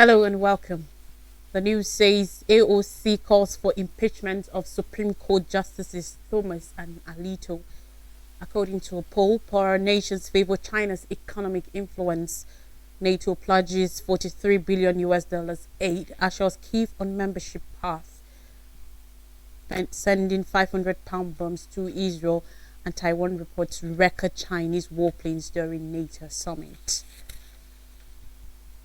Hello and welcome. The news says AOC calls for impeachment of Supreme Court Justices Thomas and Alito. According to a poll, poorer nations favor China's economic influence. NATO pledges 43 billion US dollars aid, assures Kyiv on membership path, and sending 500-pound bombs to Israel, and Taiwan reports record Chinese warplanes during NATO summit.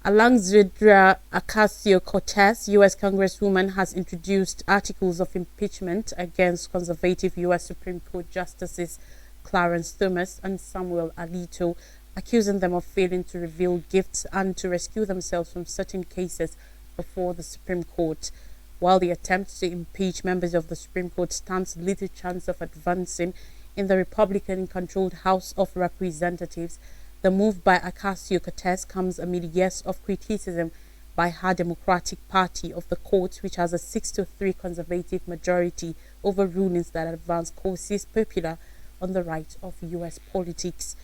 Alexandria Ocasio-Cortez, U.S. Congresswoman, has introduced articles of impeachment against conservative U.S. Supreme Court Justices Clarence Thomas and Samuel Alito, accusing them of failing to reveal gifts and to rescue themselves from certain cases before the Supreme Court. While the attempt to impeach members of the Supreme Court stands little chance of advancing in the Republican-controlled House of Representatives, the move by Ocasio-Cortez comes amid years of criticism by her Democratic Party of the court, which has a 6-3 conservative majority over rulings that advance causes popular on the right of U.S. politics.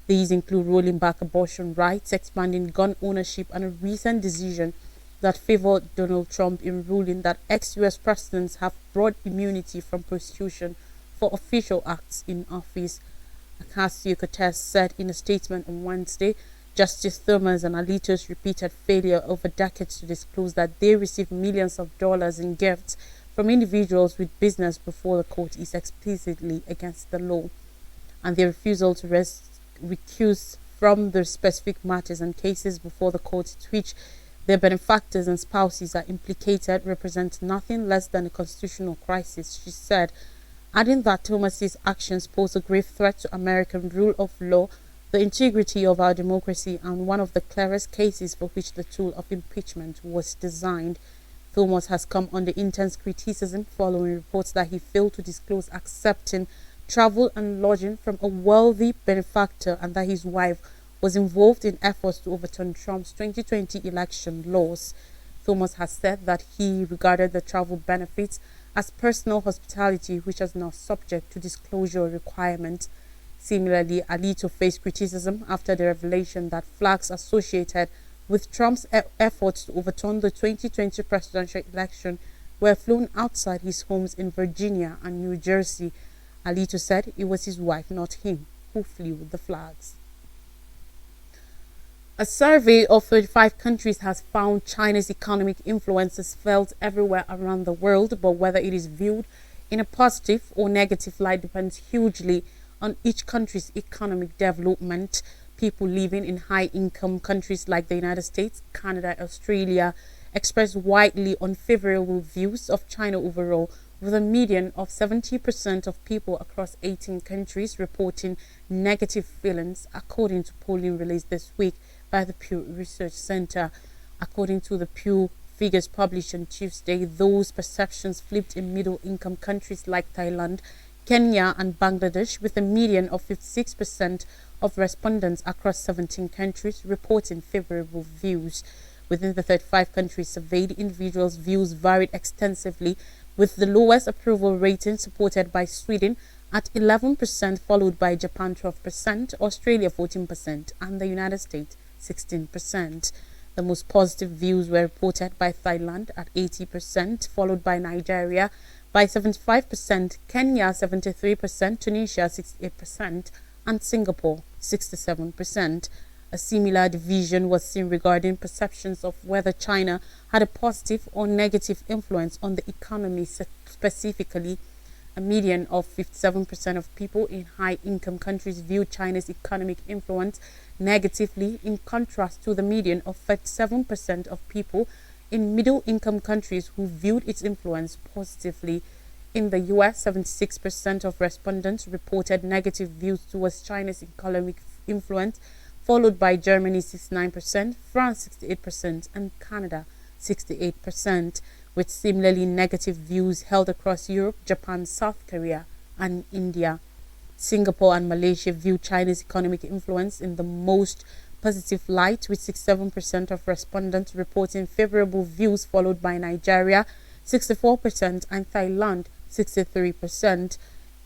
These include rolling back abortion rights, expanding gun ownership, and a recent decision that favored Donald Trump in ruling that ex-U.S. presidents have broad immunity from prosecution for official acts in office. Ocasio-Cortez said in a statement on Wednesday, Justice Thomas and Alito's repeated failure over decades to disclose that they received millions of dollars in gifts from individuals with business before the court is explicitly against the law, and their refusal to recuse from the specific matters and cases before the court to which their benefactors and spouses are implicated represents nothing less than a constitutional crisis, she said, adding that Thomas's actions pose a grave threat to American rule of law, the integrity of our democracy, and one of the clearest cases for which the tool of impeachment was designed. Thomas has come under intense criticism following reports that he failed to disclose accepting travel and lodging from a wealthy benefactor and that his wife was involved in efforts to overturn Trump's 2020 election laws. Thomas has said that he regarded the travel benefits as personal hospitality, which is now subject to disclosure requirements. Similarly, Alito faced criticism after the revelation that flags associated with Trump's efforts to overturn the 2020 presidential election were flown outside his homes in Virginia and New Jersey. Alito said it was his wife, not him, who flew the flags. A survey of 35 countries has found China's economic influence is felt everywhere around the world, but whether it is viewed in a positive or negative light depends hugely on each country's economic development. People living in high-income countries like the United States, Canada, Australia express widely unfavorable views of China overall, with a median of 70% of people across 18 countries reporting negative feelings, according to polling released this week by the Pew Research Center. According to the Pew figures published on Tuesday, those perceptions flipped in middle-income countries like Thailand, Kenya, and Bangladesh, with a median of 56% of respondents across 17 countries reporting favorable views. Within the 35 countries surveyed, individuals' views varied extensively, with the lowest approval rating supported by Sweden at 11%, followed by Japan 12%, Australia 14%, and the United States 16%. The most positive views were reported by Thailand at 80%, followed by Nigeria by 75%, Kenya 73%, Tunisia 68%, and Singapore 67%. A similar division was seen regarding perceptions of whether China had a positive or negative influence on the economy. Specifically, a median of 57% of people in high-income countries viewed China's economic influence negatively, in contrast to the median of 37% of people in middle-income countries who viewed its influence positively. In the US, 76% of respondents reported negative views towards China's economic influence, followed by Germany 69%, France 68%, and Canada 68%, with similarly negative views held across Europe, Japan, South Korea, and India. Singapore and Malaysia view China's economic influence in the most positive light, with 67% of respondents reporting favorable views, followed by Nigeria 64% and Thailand 63%.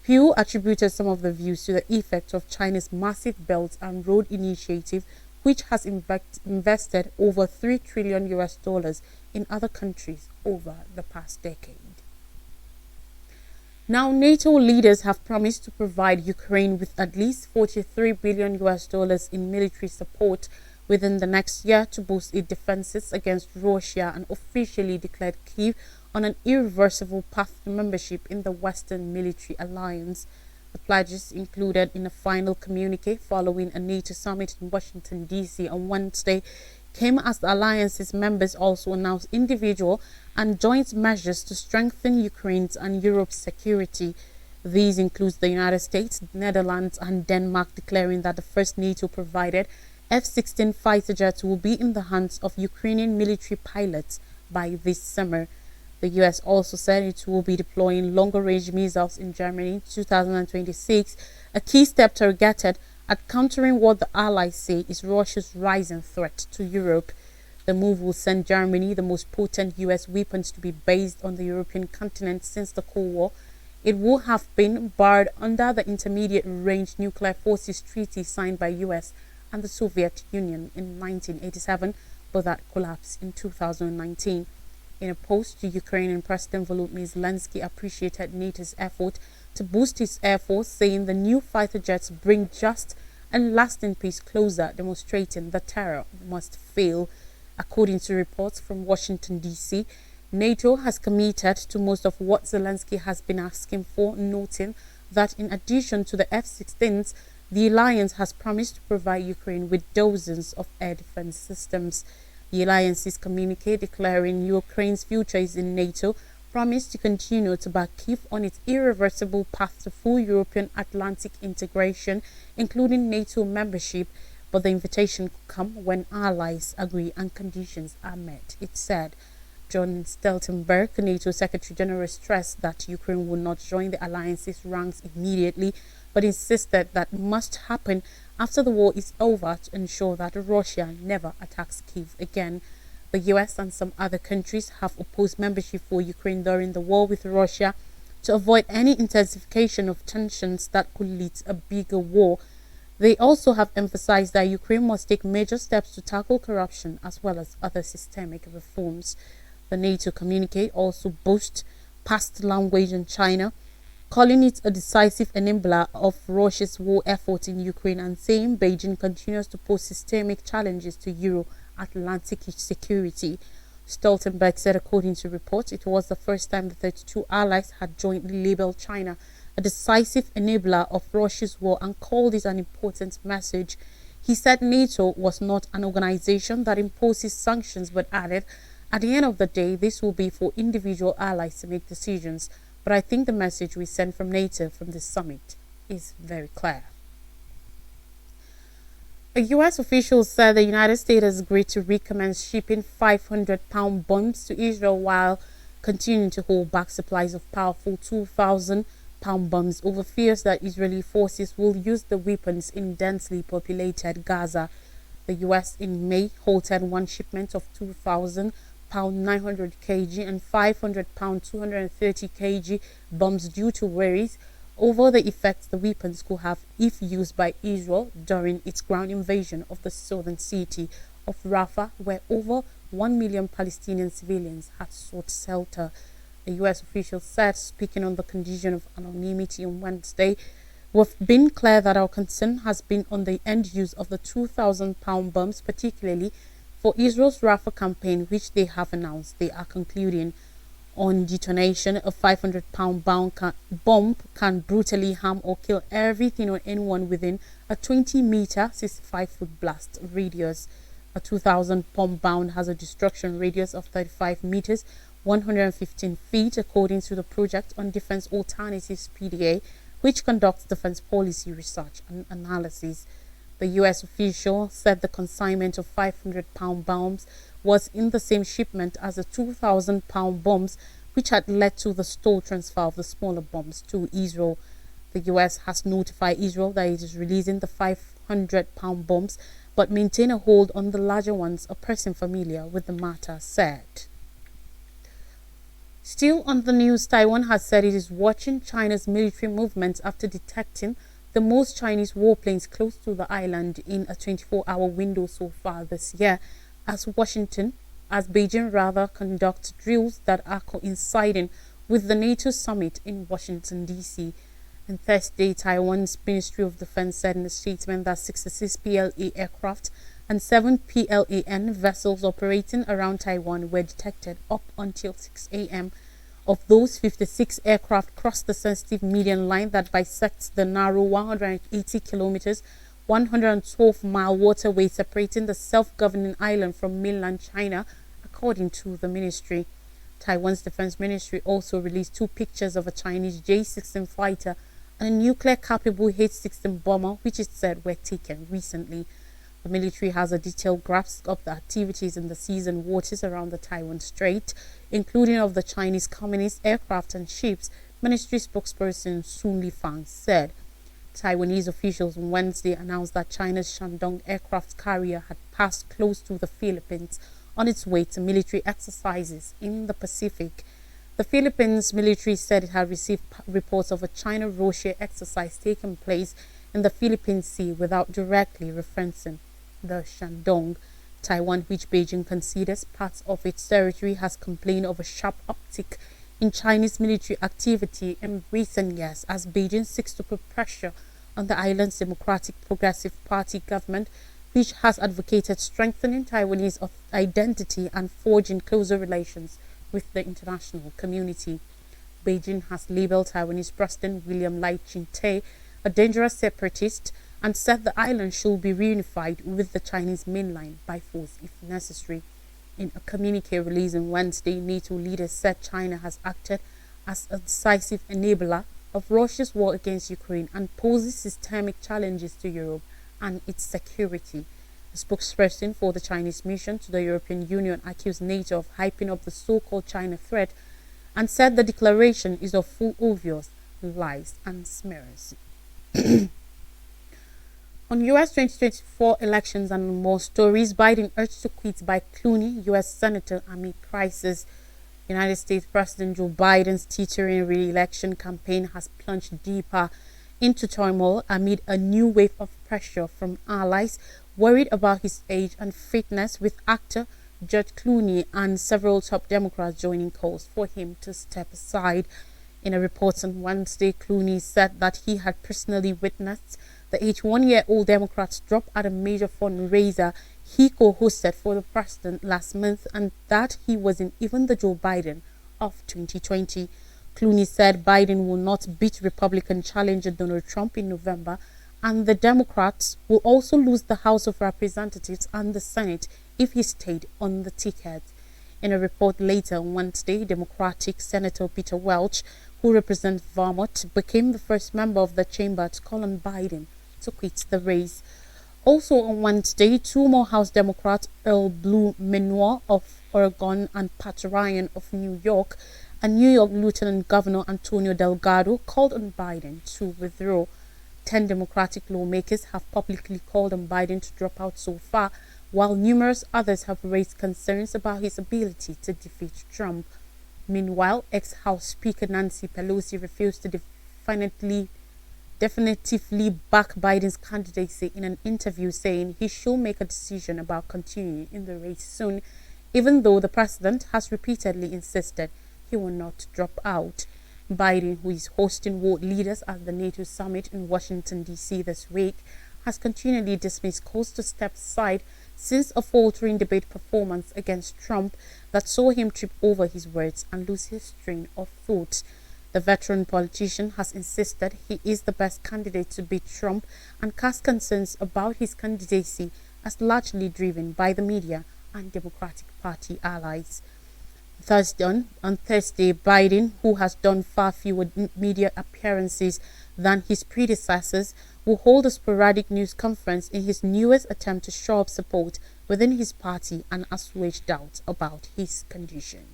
Pew attributed some of the views to the effect of China's massive Belt and Road Initiative, which has invested over $3 trillion in other countries over the past decade. Now, NATO leaders have promised to provide Ukraine with at least $43 billion in military support within the next year to boost its defenses against Russia and officially declared Kyiv on an irreversible path to membership in the Western military alliance. The pledges included in a final communique following a NATO summit in Washington, D.C. on Wednesday came as the alliance's members also announced individual and joint measures to strengthen Ukraine's and Europe's security. These include the United States, Netherlands, and Denmark declaring that the first NATO-provided F-16 fighter jets will be in the hands of Ukrainian military pilots by this summer. The U.S. also said it will be deploying longer-range missiles in Germany in 2026, a key step targeted at countering what the Allies say is Russia's rising threat to Europe. The move will send Germany the most potent U.S. weapons to be based on the European continent since the Cold War. It would have been barred under the Intermediate-Range Nuclear Forces Treaty signed by U.S. and the Soviet Union in 1987, but that collapsed in 2019. In a post to Ukrainian President Volodymyr Zelensky appreciated NATO's effort to boost its air force, saying the new fighter jets bring just and lasting peace closer, demonstrating the terror must fail. According to reports from Washington, D.C., NATO has committed to most of what Zelensky has been asking for, noting that in addition to the F-16s, the alliance has promised to provide Ukraine with dozens of air defense systems. The alliance's communique declaring Ukraine's future is in NATO promised to continue to back Kyiv on its irreversible path to full European Atlantic integration, including NATO membership, but the invitation could come when allies agree and conditions are met, it said. John Stoltenberg, NATO Secretary General, stressed that Ukraine will not join the alliance's ranks immediately, but insisted that must happen after the war is over to ensure that Russia never attacks Kyiv again. The US and some other countries have opposed membership for Ukraine during the war with Russia to avoid any intensification of tensions that could lead to a bigger war. They also have emphasized that Ukraine must take major steps to tackle corruption as well as other systemic reforms. The NATO communique also boasts past language on China, calling it a decisive enabler of Russia's war effort in Ukraine and saying Beijing continues to pose systemic challenges to Euro-Atlantic security. Stoltenberg said, according to reports, it was the first time the 32 allies had jointly labeled China a decisive enabler of Russia's war and called it an important message. He said NATO was not an organization that imposes sanctions, but added, at the end of the day, this will be for individual allies to make decisions. But I think the message we send from NATO from this summit is very clear. A U.S. official said the United States has agreed to recommence shipping 500-pound bombs to Israel while continuing to hold back supplies of powerful 2,000-pound bombs over fears that Israeli forces will use the weapons in densely populated Gaza. The U.S. in May halted one shipment of 2,000-pound 900 kg and 500-pound 230 kg bombs due to worries over the effects the weapons could have if used by Israel during its ground invasion of the southern city of Rafah, where over 1 million Palestinian civilians had sought shelter. A U.S. official said, speaking on the condition of anonymity on Wednesday, "We've been clear that our concern has been on the end use of the 2,000-pound bombs, particularly for Israel's Rafah campaign, which they have announced they are concluding. On detonation, a 500-pound bomb can brutally harm or kill everything or anyone within a 20-meter, 65-foot blast radius. A 2,000-pound bomb has a destruction radius of 35 meters, 115 feet, according to the Project on Defense Alternatives (PDA), which conducts defense policy research and analysis. The U.S. official said the consignment of 500-pound bombs was in the same shipment as the 2,000-pound bombs, which had led to the stalled transfer of the smaller bombs to Israel. The U.S. has notified Israel that it is releasing the 500-pound bombs, but maintain a hold on the larger ones, a person familiar with the matter said. Still on the news, Taiwan has said it is watching China's military movements after detecting the most Chinese warplanes close to the island in a 24-hour window so far this year, as Beijing rather conducts drills that are coinciding with the NATO summit in Washington, D.C. On Thursday, Taiwan's Ministry of Defense said in a statement that 66 PLA aircraft and 7 PLAN vessels operating around Taiwan were detected up until 6 a.m. Of those, 56 aircraft crossed the sensitive median line that bisects the narrow 180 kilometers, 112-mile waterway separating the self-governing island from mainland China, according to the ministry. Taiwan's defense ministry also released 2 pictures of a Chinese J-16 fighter and a nuclear-capable H-16 bomber, which it said were taken recently. The military has a detailed grasp of the activities in the seas and waters around the Taiwan Strait, including of the Chinese Communist aircraft and ships, ministry spokesperson Sun Lifang said. Taiwanese officials on Wednesday announced that China's Shandong aircraft carrier had passed close to the Philippines on its way to military exercises in the Pacific. The Philippines military said it had received reports of a China-Russia exercise taking place in the Philippine Sea without directly referencing the Shandong. Taiwan, which Beijing considers part of its territory, has complained of a sharp uptick in Chinese military activity in recent years as Beijing seeks to put pressure on the island's Democratic Progressive Party government, which has advocated strengthening Taiwanese identity and forging closer relations with the international community. Beijing has labeled Taiwanese President William Lai Ching-te a dangerous separatist and said the island should be reunified with the Chinese mainland by force if necessary. In a communique released on Wednesday, NATO leaders said China has acted as a decisive enabler of Russia's war against Ukraine and poses systemic challenges to Europe and its security. The spokesperson for the Chinese mission to the European Union accused NATO of hyping up the so-called China threat and said the declaration is of full obvious lies and smears. On U.S. 2024 elections and more stories, Biden urged to quit by Clooney, U.S. Senator, amid crisis. United States President Joe Biden's teetering re-election campaign has plunged deeper into turmoil amid a new wave of pressure from allies worried about his age and fitness, with actor George Clooney and several top Democrats joining calls for him to step aside. In a report on Wednesday, Clooney said that he had personally witnessed the 81-year-old Democrats drop at a major fundraiser he co-hosted for the president last month, and that he wasn't even the Joe Biden of 2020. Clooney said Biden will not beat Republican challenger Donald Trump in November, and the Democrats will also lose the House of Representatives and the Senate if he stayed on the ticket. In a report later on Wednesday, Democratic Senator Peter Welch, who represents Vermont, became the first member of the chamber to call on Biden to quit the race. Also on Wednesday, 2 more House Democrats, Earl Blumenauer of Oregon and Pat Ryan of New York, and New York Lieutenant Governor Antonio Delgado, called on Biden to withdraw. 10 Democratic lawmakers have publicly called on Biden to drop out so far, while numerous others have raised concerns about his ability to defeat Trump. Meanwhile, ex-House Speaker Nancy Pelosi refused to definitively back Biden's candidacy in an interview, saying he should make a decision about continuing in the race soon, even though the president has repeatedly insisted he will not drop out. Biden, who is hosting world leaders at the NATO summit in Washington, D.C. this week, has continually dismissed calls to step aside since a faltering debate performance against Trump that saw him trip over his words and lose his train of thought. The veteran politician has insisted he is the best candidate to beat Trump and cast concerns about his candidacy as largely driven by the media and Democratic Party allies. On Thursday, Biden, who has done far fewer media appearances than his predecessors, will hold a sporadic news conference in his newest attempt to show up support within his party and assuage doubts about his condition.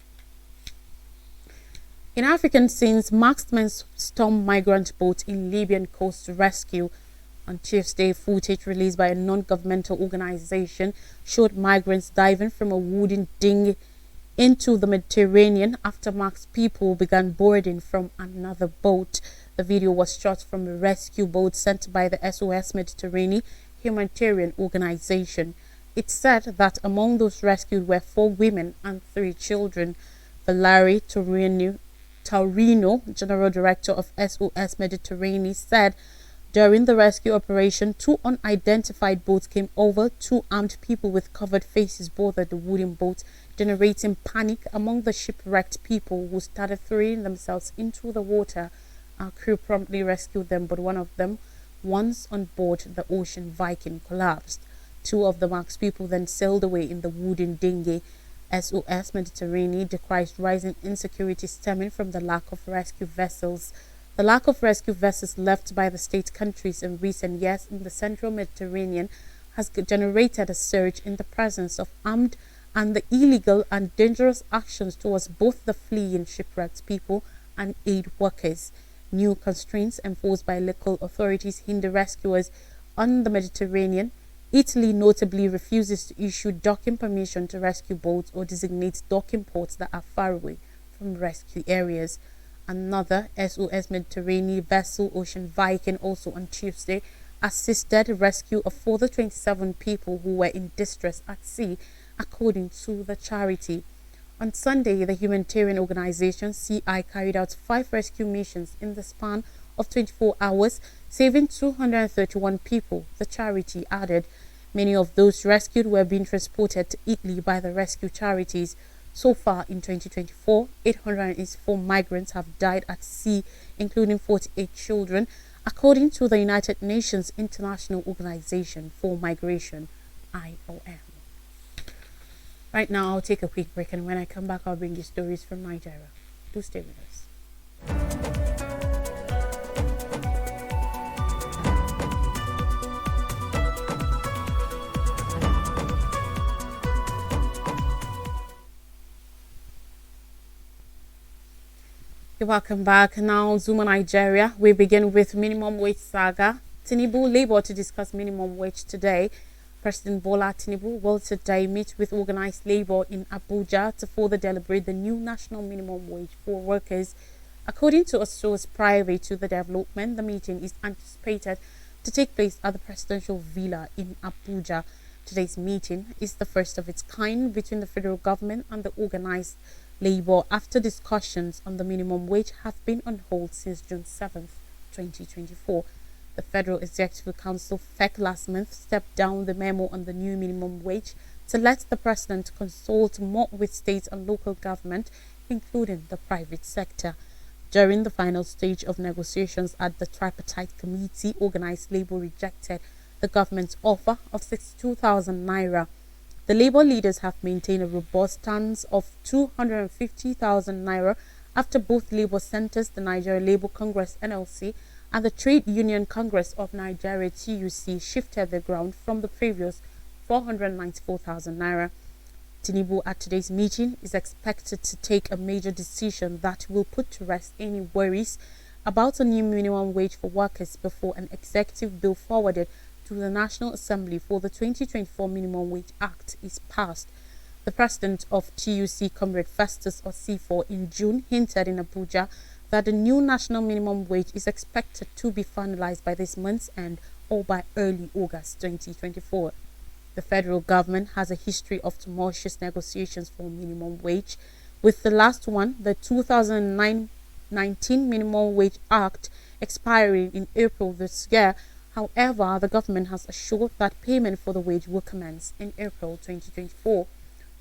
In African scenes, marksmen stormed migrant boat in Libyan Coast to rescue. On Tuesday, footage released by a non-governmental organization showed migrants diving from a wooden dinghy into the Mediterranean after masked people began boarding from another boat. The video was shot from a rescue boat sent by the SOS Mediterranean humanitarian organization. It said that among those rescued were 4 women and 3 children. Valerie Taurino, General Director of SOS Mediterranean, said during the rescue operation, 2 unidentified boats came over. 2 armed people with covered faces boarded the wooden boat, generating panic among the shipwrecked people, who started throwing themselves into the water. Our crew promptly rescued them, but one of them, once on board the Ocean Viking, collapsed. 2 of the marked people then sailed away in the wooden dinghy. SOS Mediterranean decries rising insecurity stemming from the lack of rescue vessels. The lack of rescue vessels left by the state countries in recent years in the central Mediterranean has generated a surge in the presence of armed and the illegal and dangerous actions towards both the fleeing shipwrecked people and aid workers. New constraints enforced by local authorities hinder rescuers on the Mediterranean. Italy notably refuses to issue docking permission to rescue boats or designates docking ports that are far away from rescue areas. Another SOS Mediterranean vessel, Ocean Viking, also on Tuesday, assisted rescue of further 27 people who were in distress at sea, according to the charity. On Sunday, the humanitarian organization CI carried out 5 rescue missions in the span of 24 hours, saving 231 people, the charity added. Many of those rescued were being transported to Italy by the rescue charities. So far in 2024, 884 migrants have died at sea, including 48 children, according to the United Nations International Organization for Migration, IOM. Right now, I'll take a quick break, and when I come back, I'll bring you stories from Nigeria. Do stay with us. Welcome back. Now, Zuma Nigeria. We begin with minimum wage saga. Tinubu Labour to discuss minimum wage today. President Bola Tinubu will today meet with organized labor in Abuja to further deliberate the new national minimum wage for workers. According to a source private to the development, the meeting is anticipated to take place at the presidential villa in Abuja. Today's meeting is the first of its kind between the federal government and the organized labor after discussions on the minimum wage have been on hold since June 7th, 2024. The Federal Executive Council FEC last month stepped down the memo on the new minimum wage to let the president consult more with state and local government, including the private sector. During the final stage of negotiations at the tripartite committee, organized labor rejected the government's offer of 62,000 naira. The labor leaders have maintained a robust stance of 250,000 naira after both labor centers, the Nigeria Labour Congress (NLC) and the Trade Union Congress of Nigeria (TUC), shifted the ground from the previous 494,000 naira. Tinubu at today's meeting is expected to take a major decision that will put to rest any worries about a new minimum wage for workers before an executive bill forwarded to the National Assembly for the 2024 Minimum Wage Act is passed. The president of TUC, Comrade Festus Osifo, in June hinted in Abuja that the new national minimum wage is expected to be finalized by this month's end or by early August 2024. The federal government has a history of tumultuous negotiations for minimum wage, with the last one, the 2019 Minimum Wage Act, expiring in April this year. However, the government has assured that payment for the wage will commence in April 2024.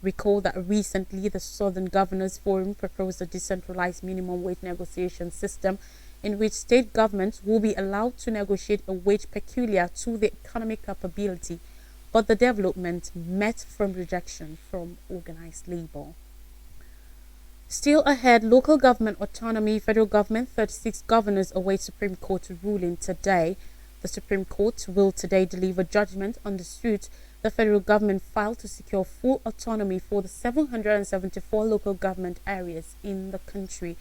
Recall that recently the Southern Governors Forum proposed a decentralized minimum wage negotiation system in which state governments will be allowed to negotiate a wage peculiar to their economic capability, but the development met from rejection from organized labor. Still ahead, local government autonomy, federal government, 36 governors await Supreme Court ruling today. The Supreme Court will today deliver judgment on the suit the federal government filed to secure full autonomy for the 774 local government areas in the country,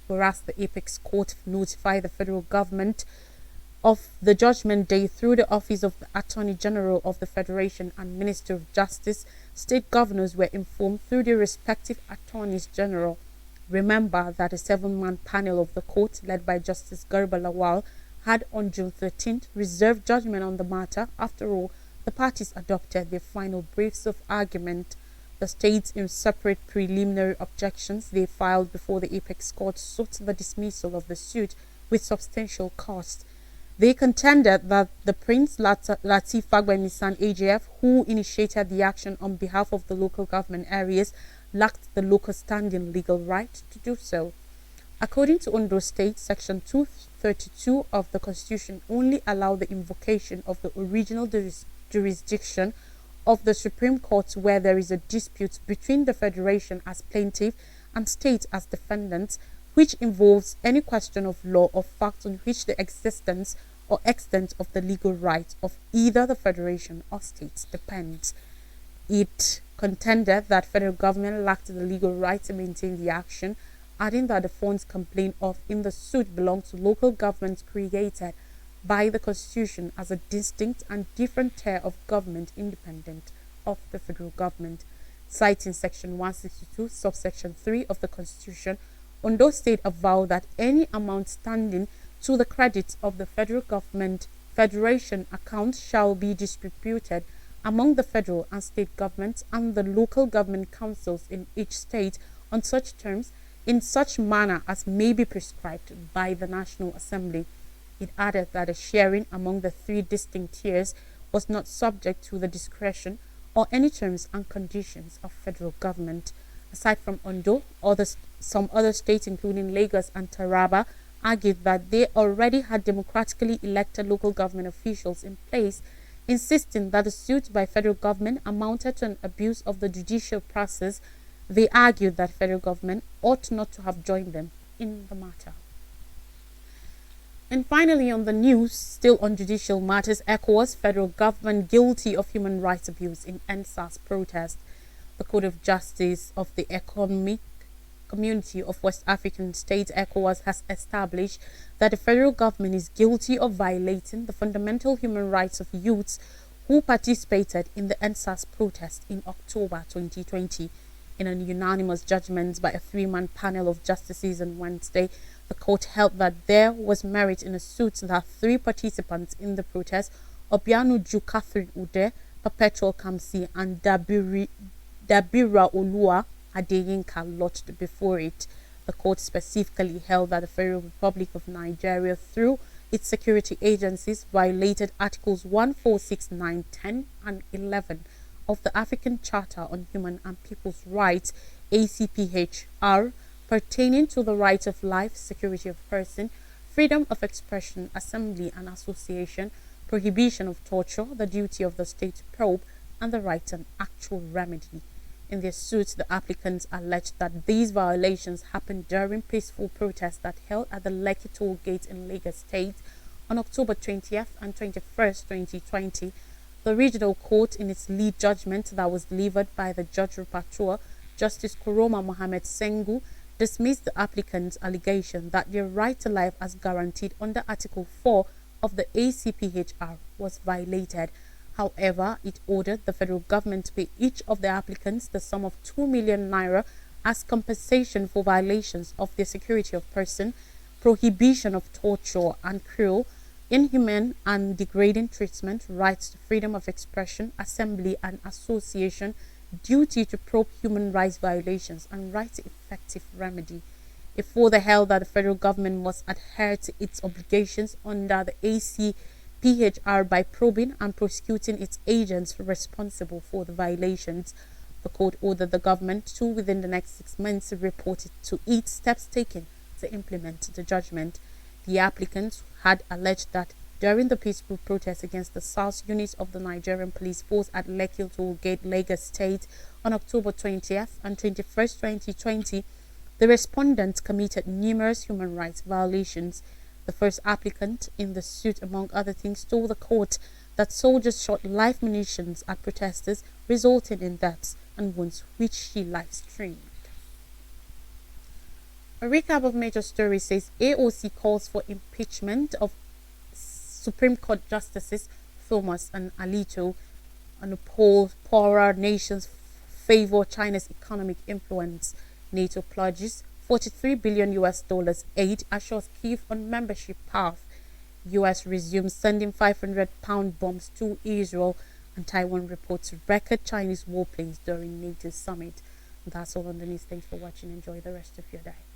whereas the Apex Court notified the federal government of the judgment day through the Office of the Attorney General of the Federation and Minister of Justice. State governors were informed through their respective attorneys general. Remember that a 7-man panel of the court, led by Justice Garba Lawal, had on June 13th reserved judgment on the matter. After all, the parties adopted their final briefs of argument. The states, in separate preliminary objections they filed before the apex court, sought the dismissal of the suit with substantial cost. They contended that the Prince Latif Fagbemisan AGF, who initiated the action on behalf of the local government areas, lacked the local standing legal right to do so. According to Ondo State, Section 232 of the Constitution only allowed the invocation of the original jurisdiction of the Supreme Court where there is a dispute between the Federation as plaintiff and state as defendant, which involves any question of law or fact on which the existence or extent of the legal right of either the Federation or states depends. It contended that federal government lacked the legal right to maintain the action, adding that the funds complained of in the suit belong to local governments created by the Constitution as a distinct and different tier of government independent of the federal government. Citing Section 162, subsection 3 of the Constitution, Ondo State avowed that any amount standing to the credit of the federal government Federation account shall be distributed among the federal and state governments and the local government councils in each state on such terms, in such manner as may be prescribed by the National Assembly. It added that a sharing among the three distinct tiers was not subject to the discretion or any terms and conditions of federal government. Aside from Ondo, some other states, including Lagos and Taraba, argued that they already had democratically elected local government officials in place, insisting that the suit by federal government amounted to an abuse of the judicial process. They argued that federal government ought not to have joined them in the matter. And finally, on the news, still on judicial matters, ECOWAS federal government guilty of human rights abuse in NSAS protest. The Court of Justice of the Economic Community of West African States, ECOWAS, has established that the federal government is guilty of violating the fundamental human rights of youths who participated in the NSAS protest in October 2020. In a unanimous judgment by a 3-man panel of justices on Wednesday, the court held that there was merit in a suit that 3 participants in the protest, Obianu Ju Catherine Ude, Perpetual Kamsi, and Dabira Olua Adeyinka, lodged before it. The court specifically held that the Federal Republic of Nigeria, through its security agencies, violated Articles 1, 4, 6, 9, 10, and 11 of the African Charter on Human and People's Rights, ACPHR, pertaining to the right of life, security of person, freedom of expression, assembly and association, prohibition of torture, the duty of the state to probe, and the right to an actual remedy. In their suit, the applicants alleged that these violations happened during peaceful protests that held at the Lekki toll gate in Lagos State on October 20th and 21st, 2020. The regional court, in its lead judgment that was delivered by the judge rapporteur, Justice Kuroma Mohammed Sengu, dismissed the applicants' allegation that their right to life as guaranteed under Article 4 of the ACPHR was violated. However, it ordered the federal government to pay each of the applicants the sum of 2 million naira as compensation for violations of their security of person, prohibition of torture and cruel, inhumane and degrading treatment, rights to freedom of expression, assembly and association, duty to probe human rights violations, and right to effective remedy. It further held that the federal government must adhere to its obligations under the ACPHR by probing and prosecuting its agents responsible for the violations. The court ordered the government to, within the next 6 months, report to it steps taken to implement the judgment. The applicants had alleged that during the peaceful protest against the SARS units of the Nigerian police force at Lekki toll gate, Lagos State, on October 20th and 21st, 2020, the respondents committed numerous human rights violations. The first applicant in the suit, among other things, told the court that soldiers shot live munitions at protesters, resulting in deaths and wounds, which she live-streamed. A recap of major stories says AOC calls for impeachment of Supreme Court Justices Thomas and Alito. On a poll, poorer nations favor China's economic influence. NATO pledges $43 billion US dollars aid assures Kyiv on membership path. US resumes sending 500-pound bombs to Israel, and Taiwan reports record Chinese warplanes during NATO summit. That's all on the news. Thanks for watching. Enjoy the rest of your day.